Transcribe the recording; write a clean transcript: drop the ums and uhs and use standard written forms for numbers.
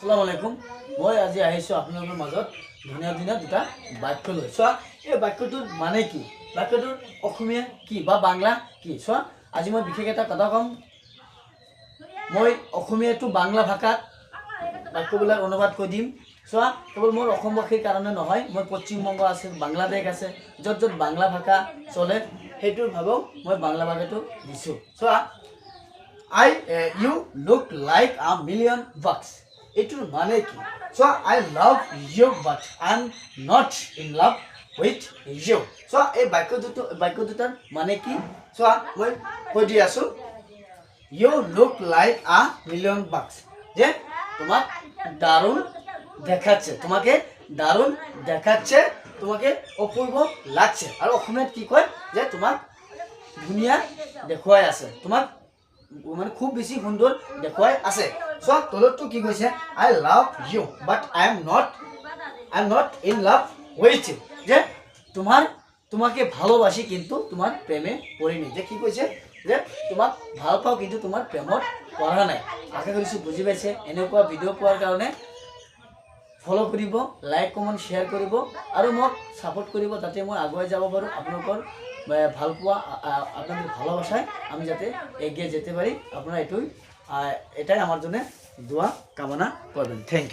আসসালামু আলাইকুম। মই আজি আহিছোঁ আপোনালোকৰ মাজত ধুনীয়া ধুনীয়া দুটা বাক্য লৈ। চোৱা, এই বাক্যটোৰ মানে কি, বাক্যটোৰ অসমীয়া কি বা বাংলা কি। চোৱা, আজি মই বিশেষ এটা কথা ক'ম। মই অসমীয়া টু বাংলা ভাষাত বাক্যবিলাক অনুবাদ কৰি দিম। চোৱা, কেৱল মোৰ অসমবাসীৰ কাৰণে নহয়, মই পশ্চিমবংগ আছে, বাংলাদেশ আছে, য'ত য'ত বাংলা ভাষা চলে সেইটোৰ ভাৱেও মই বাংলা ভাষাটো দিছোঁ। চোৱা, you look like a million bucks. এটোর মানে কি? So I love you but I'm not in love with you. So এই বাক্য দুটার মানে কি? So মই কৈ দি আছো, you look like a million bucks. যে তোমাক দারুণ দেখাচ্ছে, তোমাকে দারুণ দেখাচ্ছে, তোমাকে অপূর্ব লাগছে। আর অসমীয়াত কি কয় যে তোমাক ধুনীয়া দেখুৱাই আছে, তোমাক মানে খুব বেছি সুন্দৰ দেখুৱাই আছে। সো তলতটো কি কৈছে, I love you but I am not in love with you. যে তোমাকে ভালোবাসি কিন্তু তোমার প্রেমে পড়িনি। যে কি কৈছে, যে তোমাক ভাল পাওঁ কিন্তু তোমাৰ প্ৰেমত পৰা নাই। আশা কৰিছোঁ বুজি পাইছে। এনেকুৱা ভিডিঅ' পোৱাৰ কাৰণে ফলো কৰিব, লাইক কমেণ্ট শ্বেয়াৰ কৰিব আৰু মোক ছাপোৰ্ট কৰিব, যাতে মই আগুৱাই যাব পাৰোঁ। আপোনালোকৰ ভাল পোৱা, আপনাদেৰ ভালোবাসায় আমি যাতে এগিয়ে যেতে পাৰি। আপনাৰা এটাই আমাৰ জন্য দোয়া কামনা কৰবেন। Thank U.